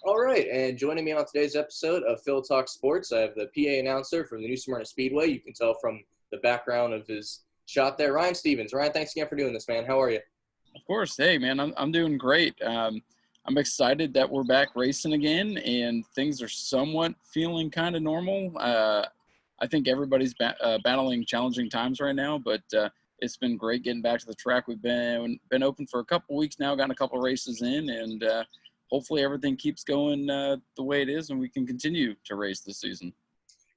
All right, and joining me on today's episode of Phil Talk Sports, I have the PA announcer from the new Smyrna Speedway. You can tell from the background of his shot there, Ryan Stevens. Ryan, thanks again for doing this, man. How are you? Of course. Hey, man, I'm doing great. I'm excited that we're back racing again, and things are somewhat feeling kind of normal. I think everybody's battling challenging times right now, but it's been great getting back to the track. We've been open for a couple weeks now, gotten a couple races in, and hopefully everything keeps going the way it is, and we can continue to race this season.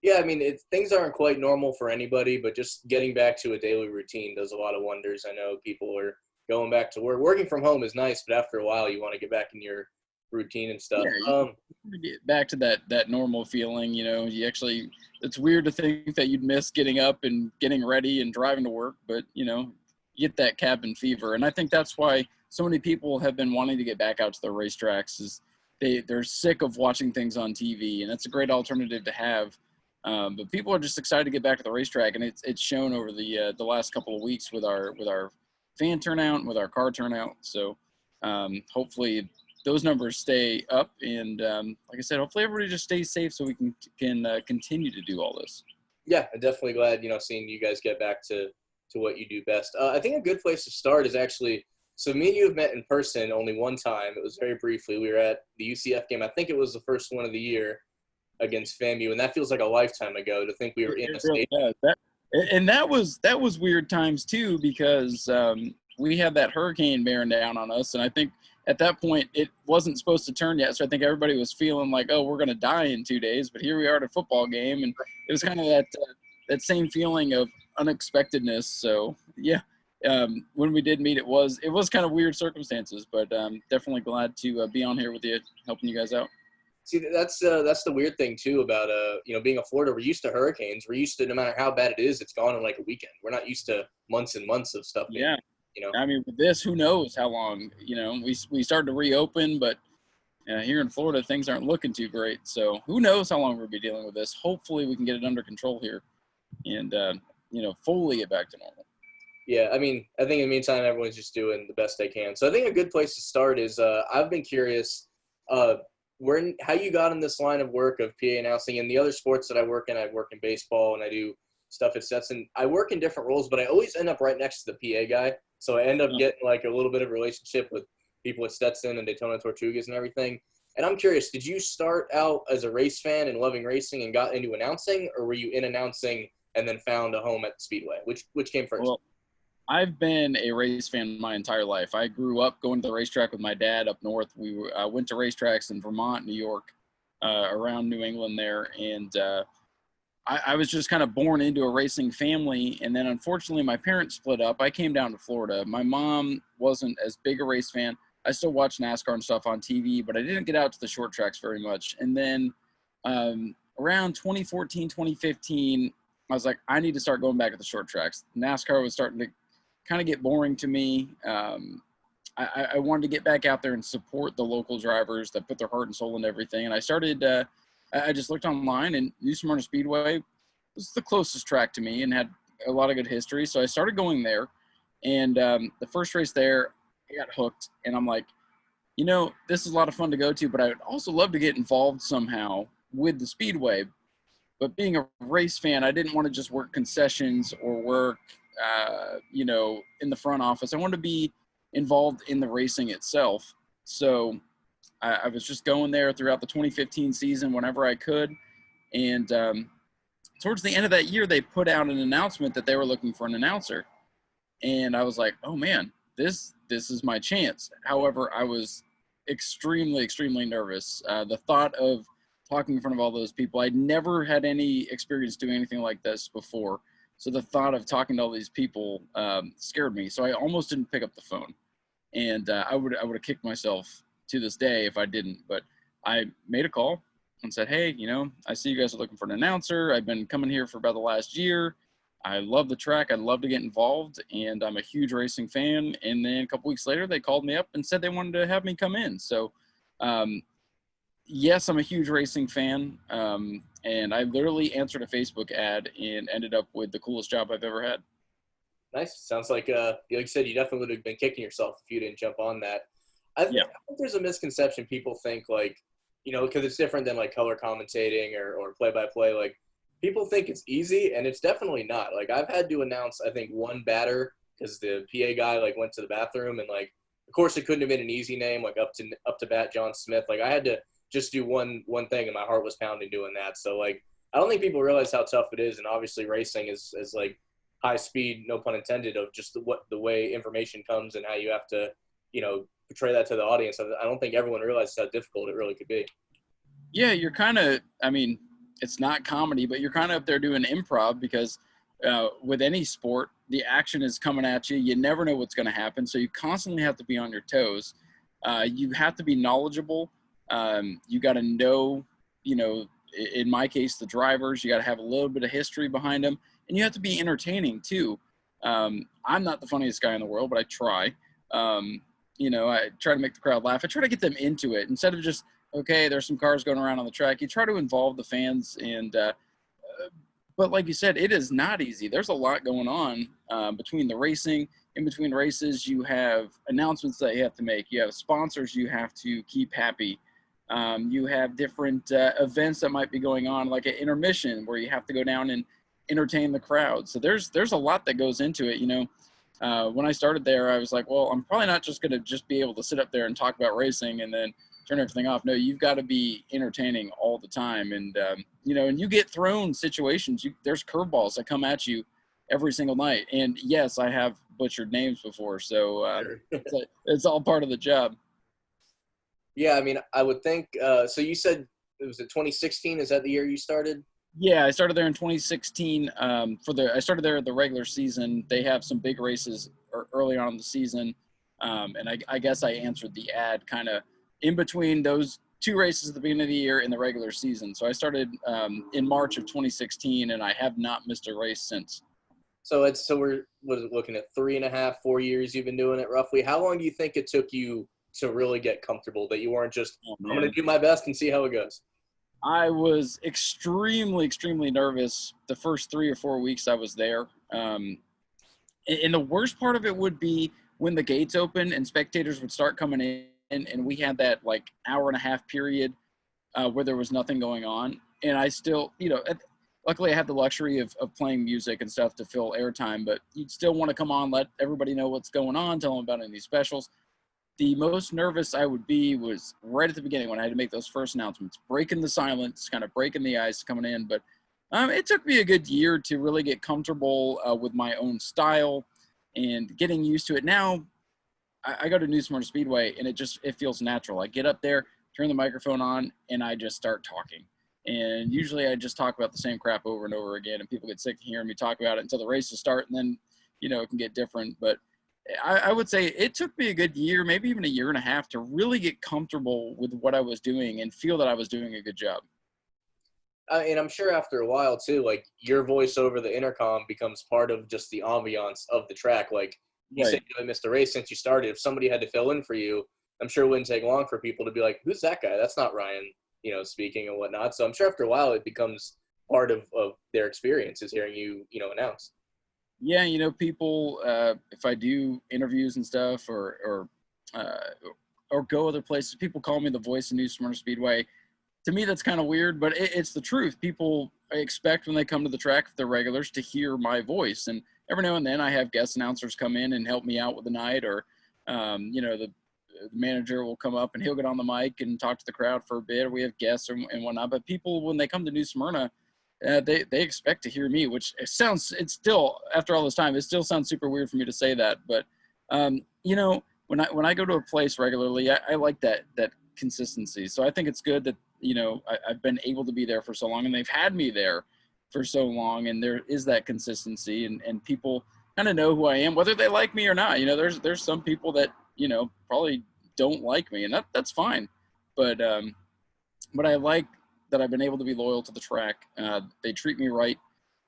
Yeah, I mean, things aren't quite normal for anybody, but just getting back to a daily routine does a lot of wonders. I know people are going back to work. Working from home is nice, but after a while, you want to get back in your routine and stuff. Yeah, you get back to that normal feeling. It's weird to think that you'd miss getting up and getting ready and driving to work, but you get that cabin fever. And I think that's why so many people have been wanting to get back out to the racetracks, is they're sick of watching things on TV, and it's a great alternative to have. But people are just excited to get back to the racetrack, and it's shown over the last couple of weeks with our fan turnout and with our car turnout. So hopefully those numbers stay up, and like I said, hopefully everybody just stays safe so we can continue to do all this. Yeah, I'm definitely glad, seeing you guys get back to what you do best. I think a good place to start is actually, so me and you have met in person only one time. It was very briefly. We were at the UCF game. I think it was the first one of the year against FAMU, and that feels like a lifetime ago to think we were in a state. And that was weird times too, because we had that hurricane bearing down on us, and I think at that point it wasn't supposed to turn yet, so I think everybody was feeling like, oh, we're going to die in 2 days, but here we are at a football game, and it was kind of that same feeling of unexpectedness. So yeah, when we did meet, it was kind of weird circumstances, but definitely glad to be on here with you, helping you guys out. See, that's the weird thing too about being a Florida. We're used to hurricanes. We're used to, no matter how bad it is, it's gone in like a weekend. We're not used to months and months of stuff. Yeah. I mean, with this, who knows how long? We started to reopen, but here in Florida, things aren't looking too great. So who knows how long we'll be dealing with this? Hopefully, we can get it under control here, and fully get back to normal. Yeah, I mean, I think in the meantime, everyone's just doing the best they can. So I think a good place to start is I've been curious. How you got in this line of work of PA announcing. And the other sports that I work in baseball, and I do stuff at Stetson. I work in different roles, but I always end up right next to the PA guy. So I end up getting like a little bit of a relationship with people at Stetson and Daytona Tortugas and everything. And I'm curious, did you start out as a race fan and loving racing and got into announcing, or were you in announcing and then found a home at the Speedway? Which came first? Well, I've been a race fan my entire life. I grew up going to the racetrack with my dad up north. We went to racetracks in Vermont, New York, around New England there. And I was just kind of born into a racing family. And then unfortunately, my parents split up. I came down to Florida. My mom wasn't as big a race fan. I still watched NASCAR and stuff on TV, but I didn't get out to the short tracks very much. And then around 2014, 2015, I was like, I need to start going back to the short tracks. NASCAR was starting to kind of get boring to me. I wanted to get back out there and support the local drivers that put their heart and soul into everything. And I started, I just looked online, and New Smyrna Speedway was the closest track to me and had a lot of good history. So I started going there. And the first race there, I got hooked. And I'm like, this is a lot of fun to go to, but I would also love to get involved somehow with the Speedway. But being a race fan, I didn't want to just work concessions or work in the front office. I wanted to be involved in the racing itself. So I was just going there throughout the 2015 season whenever I could. And towards the end of that year, they put out an announcement that they were looking for an announcer. And I was like, oh man, this is my chance. However, I was extremely, extremely nervous. The thought of talking in front of all those people, I'd never had any experience doing anything like this before. So the thought of talking to all these people scared me. So I almost didn't pick up the phone. And I would have kicked myself to this day if I didn't. But I made a call and said, hey, I see you guys are looking for an announcer. I've been coming here for about the last year. I love the track. I'd love to get involved. And I'm a huge racing fan. And then a couple weeks later, they called me up and said they wanted to have me come in. So yes, I'm a huge racing fan. And I literally answered a Facebook ad and ended up with the coolest job I've ever had. Nice. Sounds like you said, you definitely would have been kicking yourself if you didn't jump on that. I think there's a misconception. People think like, you know, because it's different than like color commentating or play-by-play. Like people think it's easy, and it's definitely not. Like I've had to announce, I think, one batter because the PA guy like went to the bathroom, and like, of course, it couldn't have been an easy name, like up to bat John Smith. Like I had to just do one thing, and my heart was pounding doing that. So like, I don't think people realize how tough it is, and obviously racing is like high speed, no pun intended, of just the way information comes and how you have to, you know, portray that to the audience. I don't think everyone realizes how difficult it really could be. Yeah, you're kind of, I mean, it's not comedy, but you're kind of up there doing improv because with any sport, the action is coming at you. You never know what's going to happen. So you constantly have to be on your toes. You have to be knowledgeable. You got to know, you know, in my case, the drivers, you got to have a little bit of history behind them, and you have to be entertaining too. I'm not the funniest guy in the world, but I try. You know, I try to make the crowd laugh. I try to get them into it instead of just, okay, there's some cars going around on the track. You try to involve the fans, and but like you said, it is not easy. There's a lot going on between the racing. In between races, you have announcements that you have to make. You have sponsors you have to keep happy. You have different events that might be going on, like an intermission where you have to go down and entertain the crowd. So there's a lot that goes into it. You know, when I started there, I was like, well, I'm probably not just going to just be able to sit up there and talk about racing and then turn everything off. No, you've got to be entertaining all the time. And, you know, and you get thrown situations. There's curveballs that come at you every single night. And yes, I have butchered names before. So it's all part of the job. Yeah, I mean, I would think. So you said it was 2016. Is that the year you started? Yeah, I started there in 2016. I started there at the regular season. They have some big races early on in the season, and I guess I answered the ad kind of in between those two races at the beginning of the year and the regular season. So I started in March of 2016, and I have not missed a race since. So we're looking at 3.5, 4 years you've been doing it roughly. How long do you think it took you to really get comfortable, that you weren't just, I'm going to do my best and see how it goes? I was extremely nervous the first 3 or 4 weeks I was there. And the worst part of it would be when the gates open and spectators would start coming in, and we had that like hour and a half period where there was nothing going on. And I still, you know, luckily I had the luxury of playing music and stuff to fill airtime, but you'd still want to come on, let everybody know what's going on, tell them about any specials. The most nervous I would be was right at the beginning when I had to make those first announcements, breaking the silence, kind of breaking the ice coming in. But it took me a good year to really get comfortable with my own style and getting used to it. Now I go to New Smyrna Speedway, and it feels natural. I get up there, turn the microphone on, and I just start talking. And usually I just talk about the same crap over and over again, and people get sick of hearing me talk about it until the races start, and then, you know, it can get different. But I would say it took me a good year, maybe even a year and a half, to really get comfortable with what I was doing and feel that I was doing a good job. And I'm sure after a while too, like your voice over the intercom becomes part of just the ambiance of the track. Like you said, you haven't missed a race since you started. If somebody had to fill in for you, I'm sure it wouldn't take long for people to be like, "Who's that guy? That's not Ryan," you know, speaking and whatnot. So I'm sure after a while it becomes part of their experience is hearing you, you know, announce. Yeah, you know, people, if I do interviews and stuff or go other places, people call me the voice of New Smyrna Speedway. To me, that's kind of weird, but it's the truth. People expect when they come to the track, if they're regulars, to hear my voice. And every now and then I have guest announcers come in and help me out with the night, or, you know, the manager will come up and he'll get on the mic and talk to the crowd for a bit. We have guests and whatnot. But people, when they come to New Smyrna, they expect to hear me, which it's still, after all this time, it still sounds super weird for me to say that. But, you know, when I go to a place regularly, I like that consistency. So I think it's good that, you know, I've been able to be there for so long, and they've had me there for so long, and there is that consistency, and people kind of know who I am, whether they like me or not. You know, there's some people that, you know, probably don't like me, and that's fine. But I like that I've been able to be loyal to the track. They treat me right.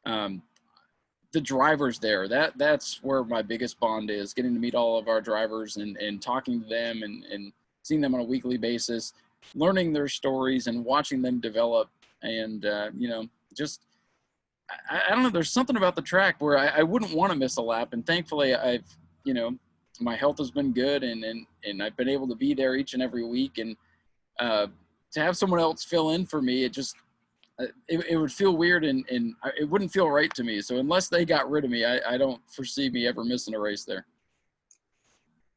The drivers there, that's where my biggest bond is, getting to meet all of our drivers and talking to them and seeing them on a weekly basis, learning their stories and watching them develop. And, you know, just, I don't know, there's something about the track where I wouldn't want to miss a lap. And thankfully I've, you know, my health has been good, and I've been able to be there each and every week. And to have someone else fill in for me, it would feel weird and it wouldn't feel right to me. So unless they got rid of me, I don't foresee me ever missing a race there.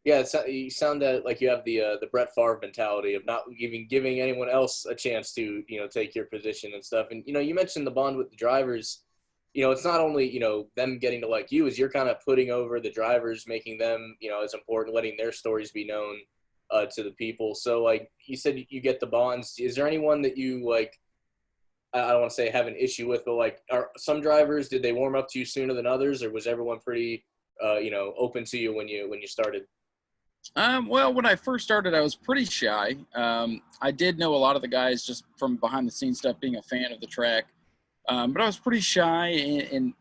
Yeah, you sound like you have the Brett Favre mentality of not even giving anyone else a chance to take your position and stuff. And you mentioned the bond with the drivers. It's not only them getting to like you, is you're kind of putting over the drivers, making them as important, letting their stories be known to the people. So like you said, you get the bonds. Is there anyone that you like? I don't want to say have an issue with, but like, are some drivers, did they warm up to you sooner than others, or was everyone pretty open to you when you started? Well, when I first started, I was pretty shy. I did know a lot of the guys just from behind the scenes stuff, being a fan of the track. But I was pretty shy, and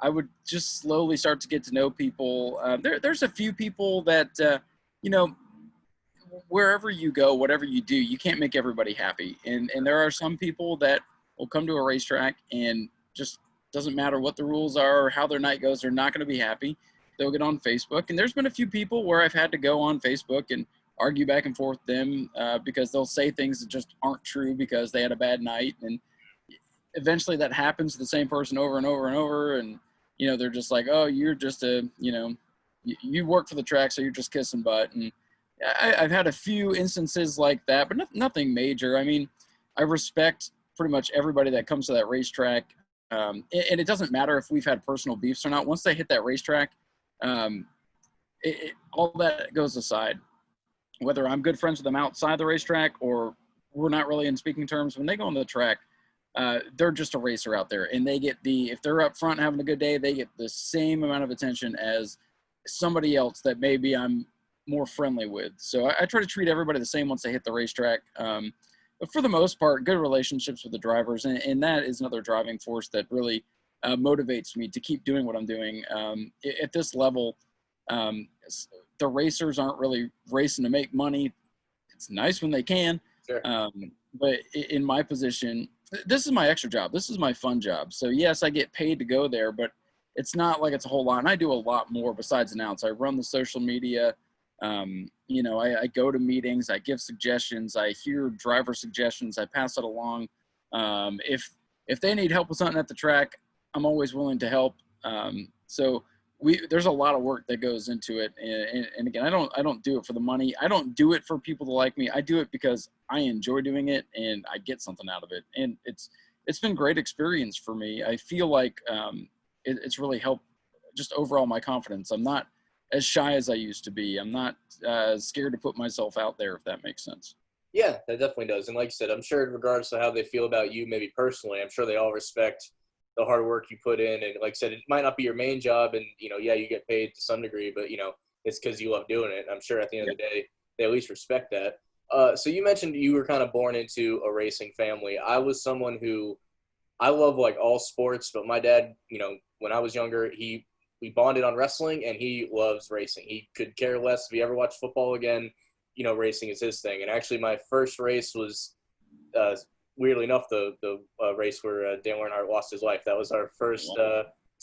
I would just slowly start to get to know people. There's a few people that, you know, wherever you go, whatever you do, you can't make everybody happy. And there are some people that will come to a racetrack and just doesn't matter what the rules are or how their night goes, they're not going to be happy. They'll get on Facebook. And there's been a few people where I've had to go on Facebook and argue back and forth with them because they'll say things that just aren't true because they had a bad night. And eventually that happens to the same person over and over and over. And, they're just like, oh, you're just you work for the track, so you're just kissing butt. And I've had a few instances like that, but nothing major. I mean, I respect pretty much everybody that comes to that racetrack. And it doesn't matter if we've had personal beefs or not. Once they hit that racetrack, all that goes aside. Whether I'm good friends with them outside the racetrack or we're not really in speaking terms, when they go on the track, they're just a racer out there. And they get if they're up front having a good day, they get the same amount of attention as somebody else that maybe I'm more friendly with. So I try to treat everybody the same once they hit the racetrack. But for the most part, good relationships with the drivers. And that is another driving force that really motivates me to keep doing what I'm doing. At this level, the racers aren't really racing to make money. It's nice when they can. Sure. But in my position, this is my extra job. This is my fun job. So yes, I get paid to go there, but it's not like it's a whole lot. And I do a lot more besides announce. I run the social media. I go to meetings, I give suggestions, I hear driver suggestions, I pass it along. If they need help with something at the track, I'm always willing to help. So there's a lot of work that goes into it. And again, I don't do it for the money. I don't do it for people to like me. I do it because I enjoy doing it and I get something out of it. And it's been great experience for me. I feel like it's really helped just overall my confidence. I'm not as shy as I used to be. I'm not scared to put myself out there, if that makes sense. Yeah, that definitely does. And like you said, I'm sure regardless of how they feel about you, maybe personally, I'm sure they all respect the hard work you put in. And like I said, it might not be your main job and, yeah, you get paid to some degree, but, it's because you love doing it. I'm sure at the end of the day, they at least respect that. So you mentioned you were kind of born into a racing family. I was someone who I love like all sports, but my dad, when I was younger, we bonded on wrestling and he loves racing. He could care less if he ever watched football again. Racing is his thing. And actually my first race was, weirdly enough, the race where Dale Earnhardt lost his life. That was our first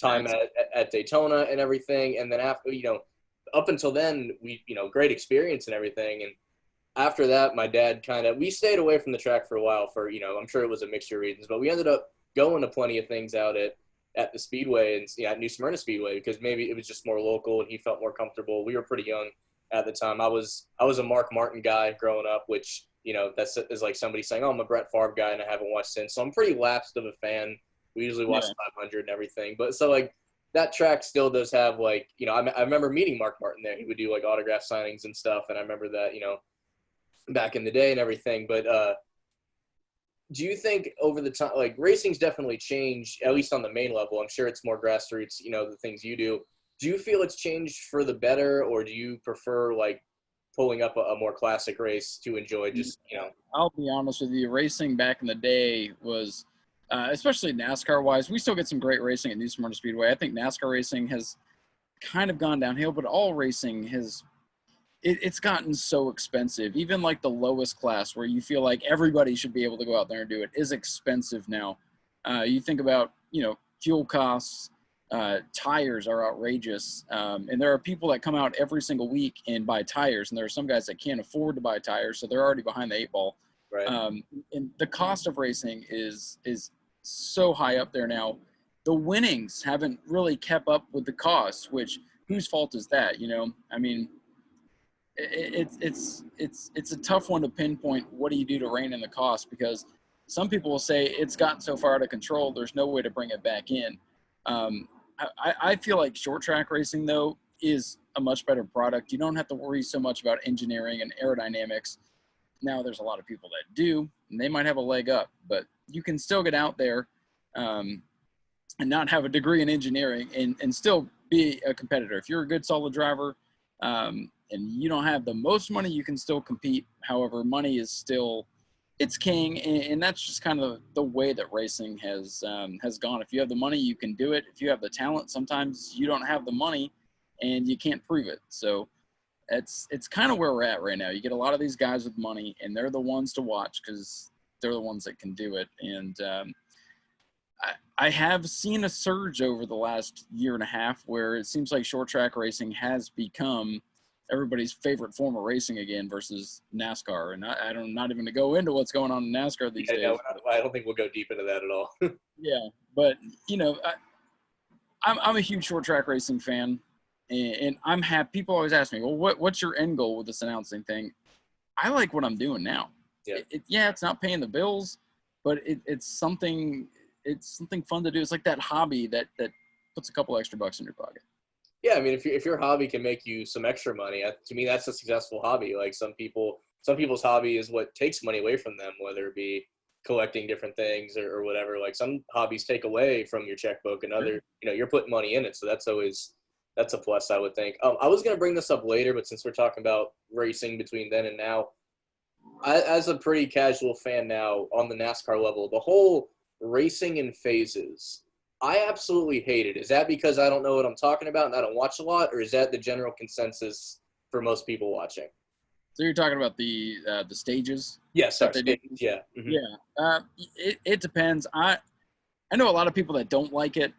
time at Daytona and everything. And then after, up until then, we, great experience and everything. And after that, my dad we stayed away from the track for a while for, I'm sure it was a mixture of reasons, but we ended up going to plenty of things out at the Speedway and at New Smyrna Speedway because maybe it was just more local and he felt more comfortable. We were pretty young at the time. I was a Mark Martin guy growing up, which, that's is like somebody saying, oh, I'm a Brett Favre guy and I haven't watched since. So I'm pretty lapsed of a fan. We usually watch 500 and everything. But so like that track still does have like, I remember meeting Mark Martin there. He would do like autograph signings and stuff. And I remember that, back in the day and everything. But do you think over the time, like racing's definitely changed, at least on the main level? I'm sure it's more grassroots, the things you do. Do you feel it's changed for the better, or do you prefer like pulling up a more classic race to enjoy just, I'll be honest with you, racing back in the day was, especially NASCAR wise, we still get some great racing at New Smyrna Speedway. I think NASCAR racing has kind of gone downhill, but all racing has, it's gotten so expensive. Even like the lowest class where you feel like everybody should be able to go out there and do it is expensive now. You think about, fuel costs, tires are outrageous. And there are people that come out every single week and buy tires. And there are some guys that can't afford to buy tires. So they're already behind the eight ball. Right. And the cost of racing is so high up there now. The winnings haven't really kept up with the costs, which whose fault is that? I mean, it's a tough one to pinpoint. What do you do to rein in the cost? Because some people will say it's gotten so far out of control, there's no way to bring it back in. I feel like short track racing, though, is a much better product. You don't have to worry so much about engineering and aerodynamics. Now, there's a lot of people that do, and they might have a leg up, but you can still get out there and not have a degree in engineering and still be a competitor. If you're a good, solid driver and you don't have the most money, you can still compete. However, money is still – it's king, and that's just kind of the way that racing has gone. If you have the money, you can do it. If you have the talent, sometimes you don't have the money, and you can't prove it. So it's kind of where we're at right now. You get a lot of these guys with money, and they're the ones to watch because they're the ones that can do it. And I have seen a surge over the last year and a half where it seems like short track racing has become everybody's favorite form of racing again versus NASCAR. And I don't not even to go into what's going on in NASCAR these days. No, I don't think we'll go deep into that at all. Yeah, but I'm a huge short track racing fan, and I'm happy. People always ask me, well, what's your end goal with this announcing thing? I like what I'm doing now. Yeah, It's not paying the bills, but it's something fun to do. It's like that hobby that puts a couple extra bucks in your pocket. Yeah, I mean, if your hobby can make you some extra money, to me, that's a successful hobby. Like some people's hobby is what takes money away from them, whether it be collecting different things or whatever. Like some hobbies take away from your checkbook, and other, you're putting money in it. So that's a plus, I would think. I was gonna bring this up later, but since we're talking about racing between then and now, as a pretty casual fan now on the NASCAR level, the whole racing in phases, I absolutely hate it. Is that because I don't know what I'm talking about and I don't watch a lot, or is that the general consensus for most people watching? So you're talking about the stages? Yeah, sorry, stages, yeah. Mm-hmm. Yeah. It depends. I know a lot of people that don't like it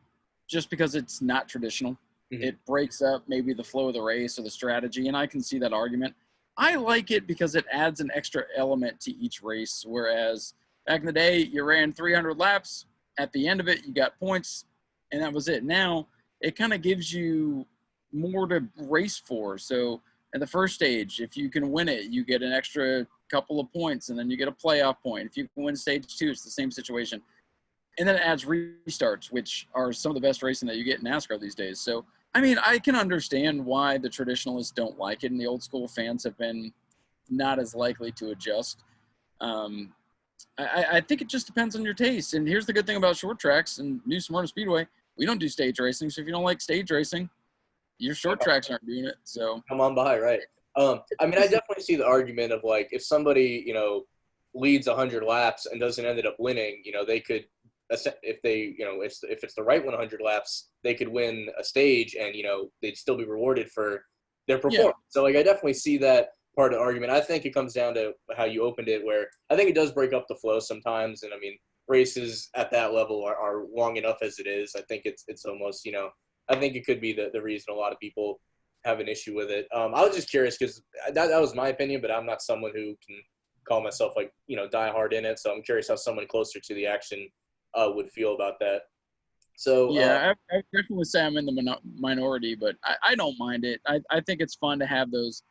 just because it's not traditional. Mm-hmm. It breaks up maybe the flow of the race or the strategy, and I can see that argument. I like it because it adds an extra element to each race, whereas back in the day, you ran 300 laps. At the end of it, you got points, and that was it. Now, it kind of gives you more to race for. So at the first stage, if you can win it, you get an extra couple of points, and then you get a playoff point. If you can win stage 2, it's the same situation. And then it adds restarts, which are some of the best racing that you get in NASCAR these days. So, I mean, I can understand why the traditionalists don't like it, and the old school fans have been not as likely to adjust. I think it just depends on your taste. And here's the good thing about short tracks and New Smyrna Speedway. We don't do stage racing. So if you don't like stage racing, your short tracks aren't doing it. So Come on by, right? I mean, I definitely see the argument of like if somebody, leads 100 laps and doesn't end up winning, they could, if they, if it's the right 100 laps, they could win a stage and, they'd still be rewarded for their performance. Yeah. So like, I definitely see that part of the argument. I think it comes down to how you opened it, where I think it does break up the flow sometimes. And I mean, races at that level are long enough as it is. I think it's almost, I think it could be the reason a lot of people have an issue with it. I was just curious because that was my opinion, but I'm not someone who can call myself like, die hard in it. So I'm curious how someone closer to the action would feel about that. So yeah, I definitely say I'm in the minority, but I don't mind it. I think it's fun to have those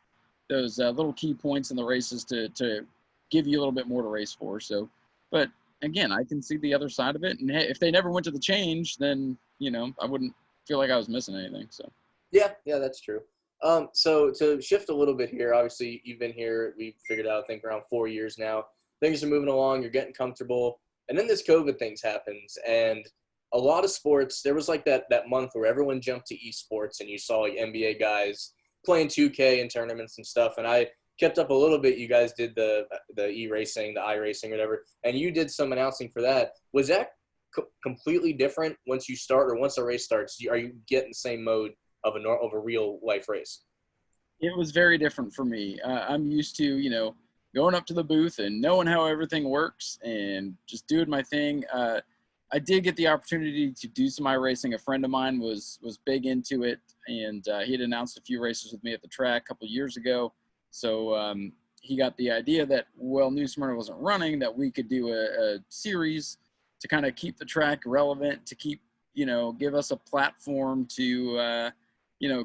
little key points in the races to give you a little bit more to race for. So, but again, I can see the other side of it. And hey, if they never went to the change, then, I wouldn't feel like I was missing anything. So, yeah, that's true. So to shift a little bit here, obviously you've been here, we've figured out, I think around 4 years now, things are moving along, you're getting comfortable. And then this COVID things happens. And a lot of sports, there was like that month where everyone jumped to esports and you saw like NBA guys playing 2K in tournaments and stuff. And I kept up a little bit. You guys did the IRacing, the IRacing, whatever, and you did some announcing for that. Was that completely different once you start, or once a race starts? Are you getting the same mode of a real life race? It was very different for me. I'm used to, going up to the booth and knowing how everything works and just doing my thing. I did get the opportunity to do some iRacing. A friend of mine was big into it, and he had announced a few races with me at the track a couple of years ago. So he got the idea that, well, New Smyrna wasn't running, that we could do a series to kind of keep the track relevant, to keep, give us a platform to,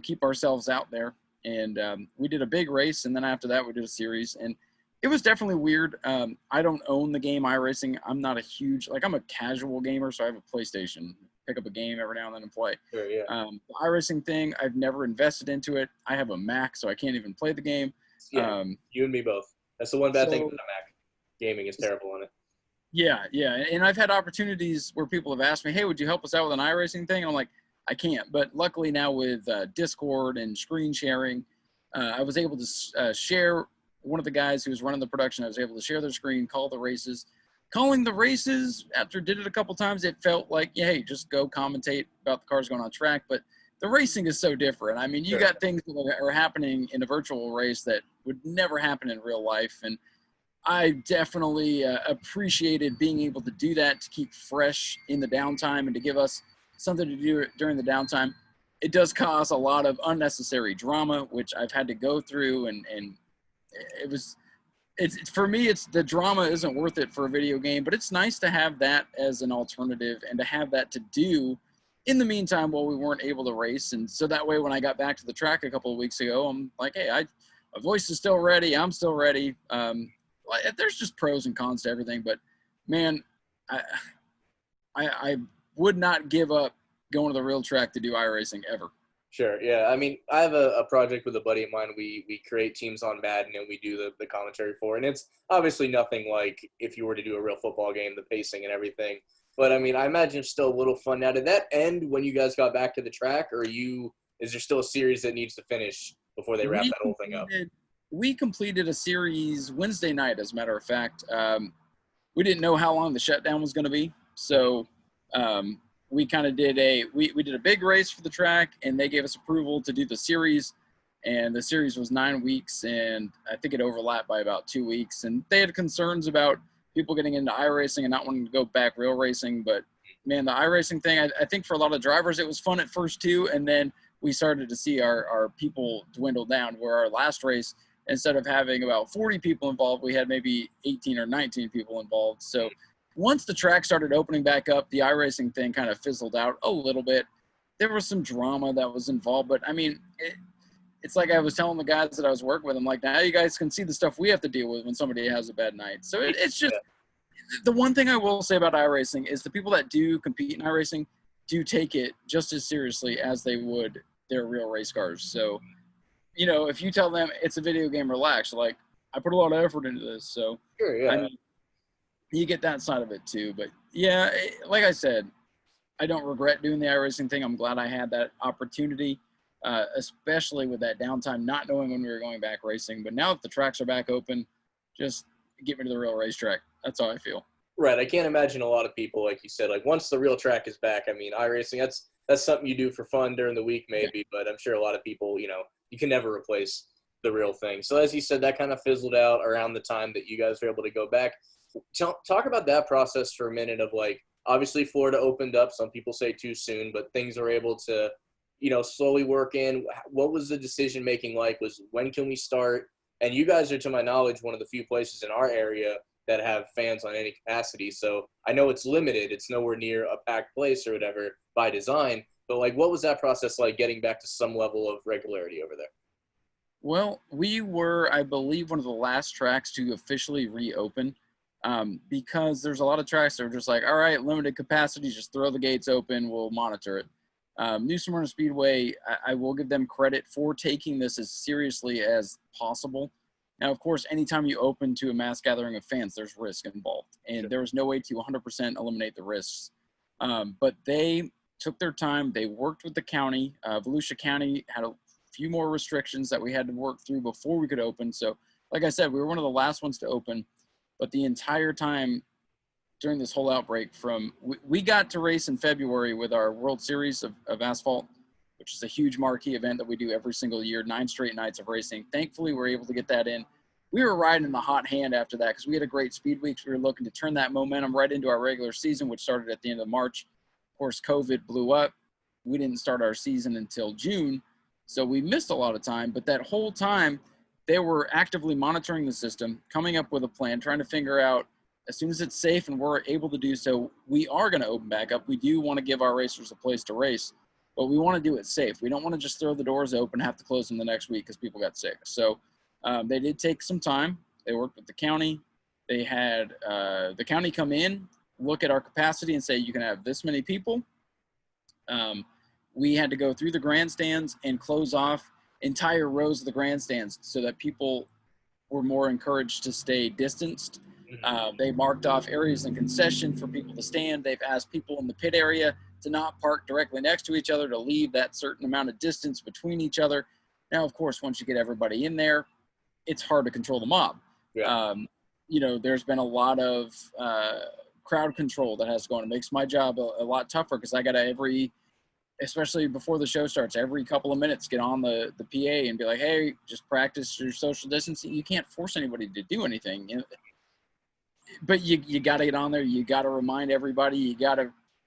keep ourselves out there. And we did a big race, and then after that we did a series, and it was definitely weird. I don't own the game iRacing. I'm not a huge, I'm a casual gamer, so I have a PlayStation. Pick up a game every now and then and play. Sure, yeah. The iRacing thing, I've never invested into it. I have a Mac, so I can't even play the game. Yeah, you and me both. That's the one bad thing with the Mac. Gaming is terrible on it. Yeah, and I've had opportunities where people have asked me, hey, would you help us out with an iRacing thing? And I'm like, I can't. But luckily now with Discord and screen sharing, I was able to share. One of the guys who was running the production, I was able to share their screen, call the races. Calling the races, after did it a couple times, it felt like, yeah, hey, just go commentate about the cars going on track. But the racing is so different. I mean, you got things that are happening in a virtual race that would never happen in real life. And I definitely appreciated being able to do that, to keep fresh in the downtime and to give us something to do during the downtime. It does cause a lot of unnecessary drama, which I've had to go through, and it's for me, it's the drama isn't worth it for a video game, but it's nice to have that as an alternative and to have that to do in the meantime while we weren't able to race. And so that way, when I got back to the track a couple of weeks ago, I'm like, hey, my voice is still ready. I'm still ready. There's just pros and cons to everything, but man, I would not give up going to the real track to do iRacing ever. Sure, yeah. I mean, I have a project with a buddy of mine. We create teams on Madden, and we do the commentary for it. And it's obviously nothing like if you were to do a real football game, the pacing and everything. But, I mean, I imagine it's still a little fun. Now, did that end when you guys got back to the track, or is there still a series that needs to finish before they wrap that whole thing up? We completed a series Wednesday night, as a matter of fact. We didn't know how long the shutdown was going to be, so we kind of did we did a big race for the track, and they gave us approval to do the series, and the series was 9 weeks, and I think it overlapped by about 2 weeks, and they had concerns about people getting into iRacing and not wanting to go back real racing. But man, the iRacing thing, I think for a lot of drivers it was fun at first too, and then we started to see our people dwindle down, where our last race, instead of having about 40 people involved, we had maybe 18 or 19 people involved. So once the track started opening back up, the iRacing thing kind of fizzled out a little bit. There was some drama that was involved, but I mean, it's like I was telling the guys that I was working with, I'm like, now you guys can see the stuff we have to deal with when somebody has a bad night. So it's just the one thing I will say about iRacing is the people that do compete in iRacing do take it just as seriously as they would their real race cars. So, if you tell them it's a video game, relax, like, I put a lot of effort into this. So, sure, yeah. I mean, you get that side of it too. But yeah, like I said, I don't regret doing the iRacing thing. I'm glad I had that opportunity, especially with that downtime, not knowing when we were going back racing. But now that the tracks are back open, just get me to the real racetrack. That's how I feel. Right. I can't imagine a lot of people, like you said, like once the real track is back, I mean, iRacing, that's something you do for fun during the week maybe, but I'm sure a lot of people, you can never replace the real thing. So as you said, that kind of fizzled out around the time that you guys were able to go back. Talk about that process for a minute of, like, obviously Florida opened up. Some people say too soon, but things are able to, slowly work in. What was the decision-making like? Was when can we start? And you guys are, to my knowledge, one of the few places in our area that have fans on any capacity. So I know it's limited. It's nowhere near a packed place or whatever by design. But, like, what was that process like getting back to some level of regularity over there? Well, we were, I believe, one of the last tracks to officially reopen, because there's a lot of tracks that are just like, all right, limited capacity, just throw the gates open, we'll monitor it. New Smyrna Speedway, I will give them credit for taking this as seriously as possible. Now, of course, anytime you open to a mass gathering of fans, there's risk involved, and there was no way to 100% eliminate the risks. But they took their time. They worked with the county. Volusia County had a few more restrictions that we had to work through before we could open. So, like I said, we were one of the last ones to open, but the entire time during this whole outbreak, we got to race in February with our World Series of Asphalt, which is a huge marquee event that we do every single year, 9 straight nights of racing. Thankfully, we were able to get that in. We were riding the hot hand after that because we had a great speed weeks. We were looking to turn that momentum right into our regular season, which started at the end of March. Of course, COVID blew up. We didn't start our season until June, so we missed a lot of time. But that whole time, they were actively monitoring the system, coming up with a plan, trying to figure out as soon as it's safe and we're able to do so, we are going to open back up. We do want to give our racers a place to race, but we want to do it safe. We don't want to just throw the doors open, have to close them the next week because people got sick. So they did take some time. They worked with the county. They had the county come in, look at our capacity and say, you can have this many people. We had to go through the grandstands and close off entire rows of the grandstands so that people were more encouraged to stay distanced. They marked off areas in concession for people to stand. They've asked people in the pit area to not park directly next to each other, to leave that certain amount of distance between each other. Now, of course, once you get everybody in there, it's hard to control the mob. Yeah. You know, there's been a lot of crowd control that has to go on. It makes my job a lot tougher because I got to especially before the show starts, every couple of minutes get on the PA and be like, hey, just practice your social distancing. You can't force anybody to do anything. You know? But you got to get on there. You got to remind everybody.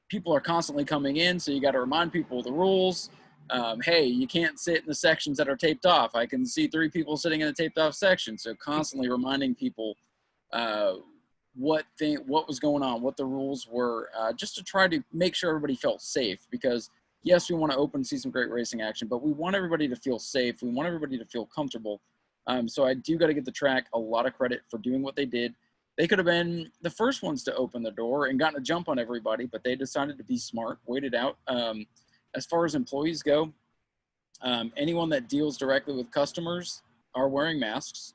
People are constantly coming in, so you got to remind people of the rules. Hey, you can't sit in the sections that are taped off. I can see 3 people sitting in a taped off section. So constantly reminding people what was going on, what the rules were, just to try to make sure everybody felt safe. Because yes, we want to open, see some great racing action, but we want everybody to feel safe. We want everybody to feel comfortable. So I do got to give the track a lot of credit for doing what they did. They could have been the first ones to open the door and gotten a jump on everybody, but they decided to be smart, waited out. As far as employees go, anyone that deals directly with customers are wearing masks.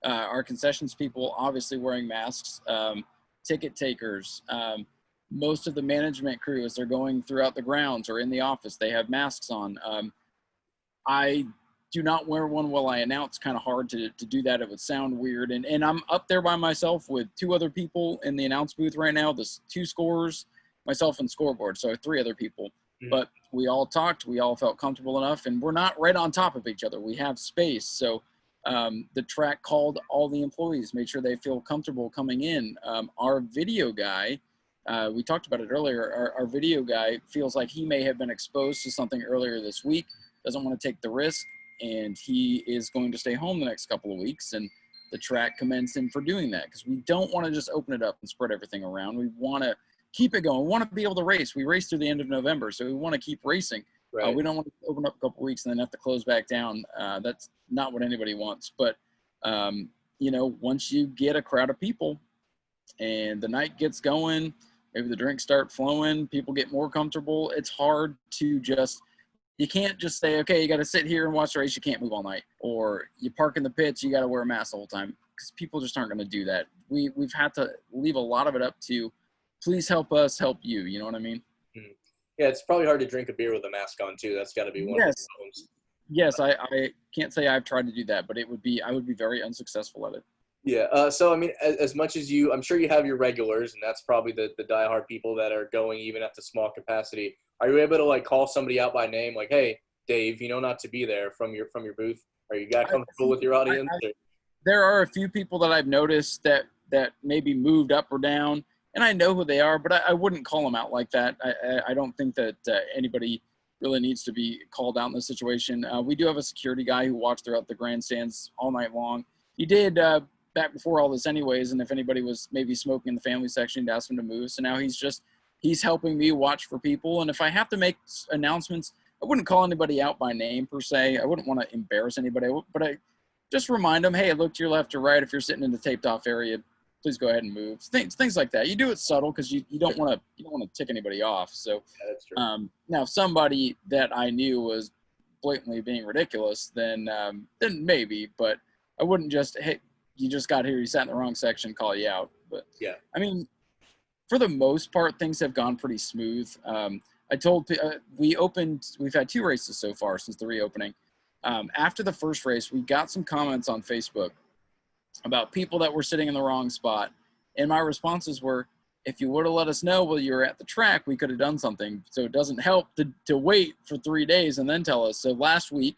Our concessions people obviously wearing masks. Ticket takers, most of the management crew, as they're going throughout the grounds or in the office, they have masks on. I do not wear one while I announce. Kind of hard to do that. It would sound weird. And I'm up there by myself with 2 other people in the announce booth right now. There's 2 scorers, myself and scoreboard. So 3 other people. Mm-hmm. But we all talked. We all felt comfortable enough. And we're not right on top of each other. We have space. So the track called all the employees, made sure they feel comfortable coming in. Our video guy, we talked about it earlier, our video guy feels like he may have been exposed to something earlier this week, doesn't want to take the risk, and he is going to stay home the next couple of weeks, and the track commends him for doing that because we don't want to just open it up and spread everything around. We want to keep it going. We want to be able to race. We race through the end of November, so we want to keep racing. Right. We don't want to open up a couple of weeks and then have to close back down. That's not what anybody wants. But, you know, once you get a crowd of people and the night gets going, maybe the drinks start flowing, people get more comfortable, it's hard to just – you can't just say, okay, you got to sit here and watch the race. You can't move all night. Or you park in the pits, you got to wear a mask the whole time because people just aren't going to do that. We've had to leave a lot of it up to please help us help you. You know what I mean? Mm-hmm. Yeah, it's probably hard to drink a beer with a mask on too. That's got to be one of the problems. Yes, I can't say I've tried to do that, but I would be very unsuccessful at it. Yeah. So I mean, as much as I'm sure you have your regulars, and that's probably the diehard people that are going even at the small capacity. Are you able to like call somebody out by name, like, hey, Dave, you know not to be there from your booth? Are you got comfortable with your audience? There are a few people that I've noticed that maybe moved up or down. And I know who they are, but I wouldn't call them out like that. I don't think that anybody really needs to be called out in this situation. We do have a security guy who watched throughout the grandstands all night long. He did back before all this anyways, and if anybody was maybe smoking in the family section, he'd ask him to move. So now he's helping me watch for people. And if I have to make announcements, I wouldn't call anybody out by name per se. I wouldn't want to embarrass anybody, but I just remind them, hey, look to your left or right. If you're sitting in the taped off area, please go ahead and move. Things like that. You do it subtle because you don't want to tick anybody off. So yeah, that's true. Now if somebody that I knew was blatantly being ridiculous, then maybe. But I wouldn't just, hey, you just got here, you sat in the wrong section, call you out. But yeah, I mean, for the most part, things have gone pretty smooth. I told we've had 2 races so far since the reopening. After the first race, we got some comments on Facebook about people that were sitting in the wrong spot. And my responses were, if you would have let us know while you were at the track, we could have done something. So it doesn't help to wait for 3 days and then tell us. So last week,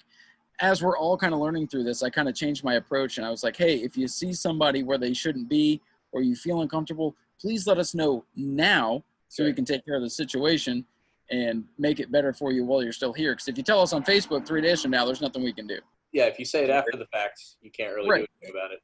as we're all kind of learning through this, I kind of changed my approach. And I was like, hey, if you see somebody where they shouldn't be or you feel uncomfortable, please let us know now so we can take care of the situation and make it better for you while you're still here. Because if you tell us on Facebook 3 days from now, there's nothing we can do. yeah, if you say it after the fact, you can't really do Right. anything about it.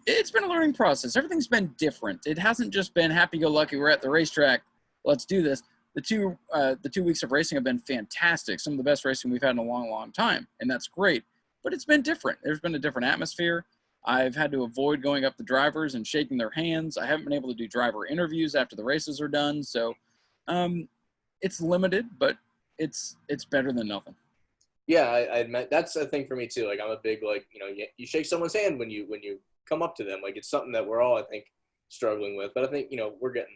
It's been a learning process. Everything's been different. It hasn't just been happy-go-lucky. We're at the racetrack. Let's do this. The 2 weeks of racing have been fantastic. Some of the best racing we've had in a long, long time, and that's great. But it's been different. There's been a different atmosphere. I've had to avoid going up to drivers and shaking their hands. I haven't been able to do driver interviews after the races are done. So it's limited, but it's better than nothing. Yeah, I admit that's a thing for me too. Like I'm a big you shake someone's hand when you come up to them. Like it's something that we're all I think struggling with. But I think we're getting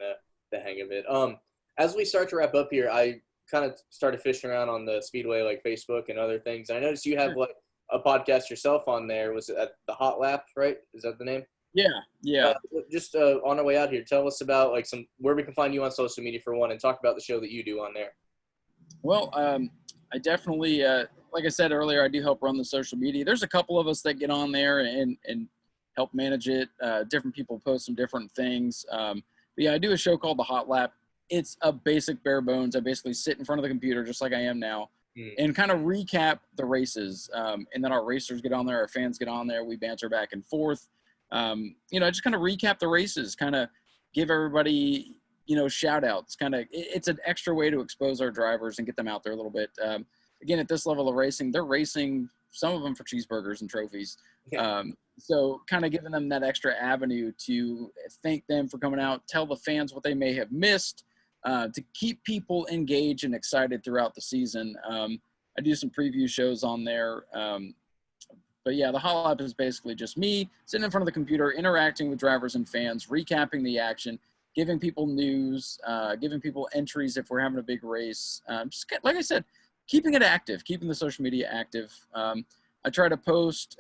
the hang of it. As we start to wrap up here, I kind of started fishing around on the Speedway like Facebook and other things. I noticed you have like a podcast yourself on there. Was it at the Hot Lap, right? Is that the name? Yeah. Just on our way out here, tell us about like where we can find you on social media for one, and talk about the show that you do on there. Well, I definitely, like I said earlier, I do help run the social media. There's a couple of us that get on there and help manage it. Different people post some different things. But yeah, I do a show called The Hot Lap. It's a basic bare bones. I basically sit in front of the computer just like I am now and kind of recap the races. And then our racers get on there, our fans get on there. We banter back and forth. I just kind of recap the races, kind of give everybody – shout outs, it's an extra way to expose our drivers and get them out there a little bit. Again, at this level of racing, they're racing, some of them for cheeseburgers and trophies. Yeah. So kind of giving them that extra avenue to thank them for coming out, tell the fans what they may have missed, to keep people engaged and excited throughout the season. I do some preview shows on there. But yeah, the Hot Lap is basically just me sitting in front of the computer, interacting with drivers and fans, recapping the action, giving people news, giving people entries if we're having a big race. Like I said, keeping it active, keeping the social media active. I try to post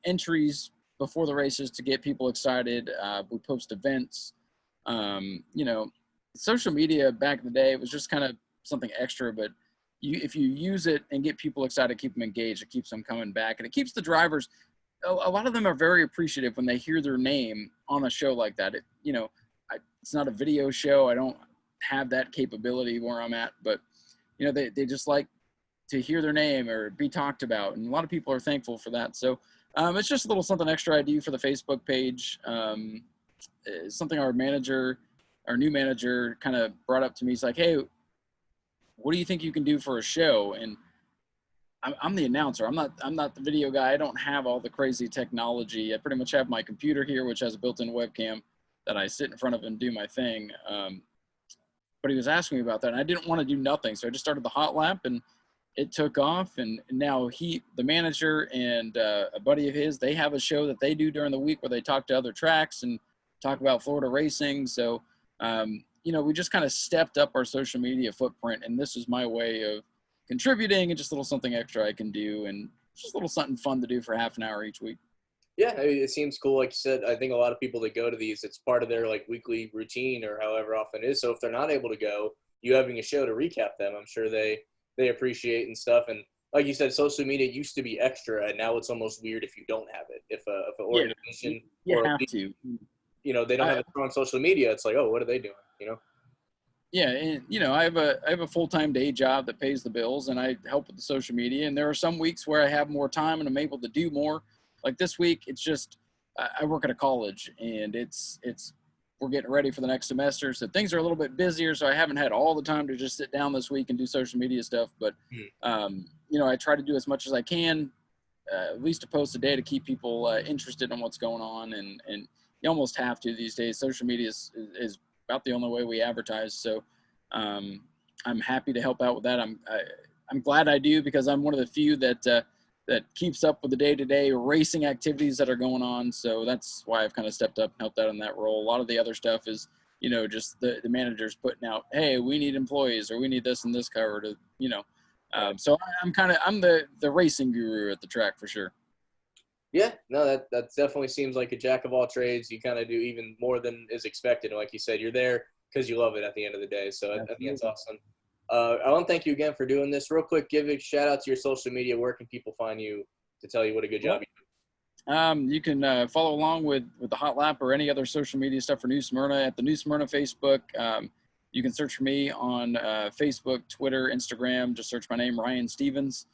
entries before the races to get people excited. We post events. Social media back in the day was just kind of something extra, but if you use it and get people excited, keep them engaged, it keeps them coming back. And it keeps the drivers, a lot of them are very appreciative when they hear their name on a show like that. It's not a video show. I don't have that capability where I'm at, but they just like to hear their name or be talked about. And a lot of people are thankful for that. So it's just a little something extra I do for the Facebook page. Something our new manager kind of brought up to me. He's like, hey, what do you think you can do for a show? And I'm the announcer. I'm not the video guy. I don't have all the crazy technology. I pretty much have my computer here, which has a built-in webcam that I sit in front of and do my thing. But he was asking me about that, and I didn't want to do nothing. So I just started the Hot Lap, and it took off. And now the manager and a buddy of his, they have a show that they do during the week where they talk to other tracks and talk about Florida racing. So, we just kind of stepped up our social media footprint, and this is my way of contributing and just a little something extra I can do and just a little something fun to do for half an hour each week. Yeah, it seems cool. Like you said, I think a lot of people that go to these, it's part of their like weekly routine or however often it is. So if they're not able to go, you having a show to recap them, I'm sure they appreciate and stuff. And like you said, social media used to be extra, and now it's almost weird if you don't have it. If an organization you have to, they don't have a strong social media, it's like, oh, what are they doing? Yeah, and I have a full-time day job that pays the bills, and I help with the social media. And there are some weeks where I have more time and I'm able to do more. Like this week, it's just I work at a college, and we're getting ready for the next semester, so things are a little bit busier. So I haven't had all the time to just sit down this week and do social media stuff. But I try to do as much as I can, at least a post a day to keep people interested in what's going on. And you almost have to these days. Social media is about the only way we advertise. So I'm happy to help out with that. I'm glad I do, because I'm one of the few that keeps up with the day-to-day racing activities that are going on. So that's why I've kind of stepped up and helped out in that role. A lot of the other stuff is, just the managers putting out, hey, we need employees, or we need this and this covered, so I'm the racing guru at the track for sure. Yeah, no, that definitely seems like a jack of all trades. You kind of do even more than is expected. And like you said, you're there because you love it at the end of the day. So I think that's awesome. I want to thank you again for doing this. Real quick, give a shout out to your social media. Where can people find you to tell you what a good job you do? You can follow along with the Hot Lap or any other social media stuff for New Smyrna at the New Smyrna Facebook. You can search for me on Facebook, Twitter, Instagram. Just search my name, Ryan Stevens.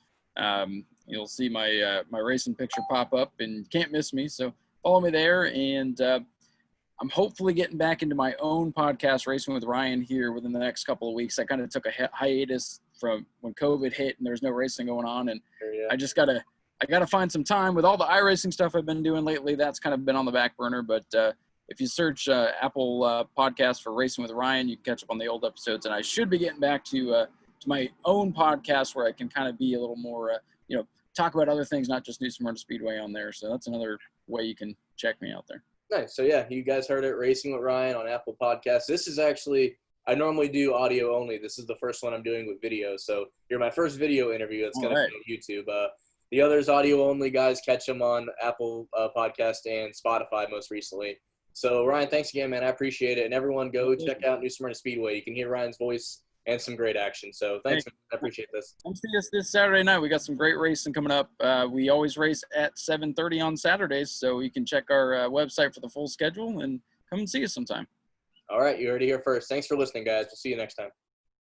you'll see my my racing picture pop up, and you can't miss me. So follow me there, and I'm hopefully getting back into my own podcast, Racing with Ryan, here within the next couple of weeks. I kind of took a hiatus from when COVID hit and there's no racing going on, and I just gotta find some time with all the iRacing stuff I've been doing lately. That's kind of been on the back burner, but if you search Apple Podcast for Racing with Ryan, you can catch up on the old episodes, and I should be getting back to my own podcast where I can kind of be a little more, talk about other things, not just New Smyrna Speedway on there. So that's another way you can check me out there. Nice. So, yeah, you guys heard it, Racing with Ryan on Apple Podcasts. This is actually – I normally do audio only. This is the first one I'm doing with video. So you're my first video interview that's going to be on YouTube. The others audio only, guys. Catch them on Apple Podcast and Spotify most recently. So, Ryan, thanks again, man. I appreciate it. And everyone go check out New Smyrna Speedway. You can hear Ryan's voice and some great action. So thanks, man. I appreciate this. Come see us this Saturday night. We got some great racing coming up. We always race at 7:30 on Saturdays, so you can check our website for the full schedule and come and see us sometime. All right, you heard it here first. Thanks for listening, guys. We'll see you next time.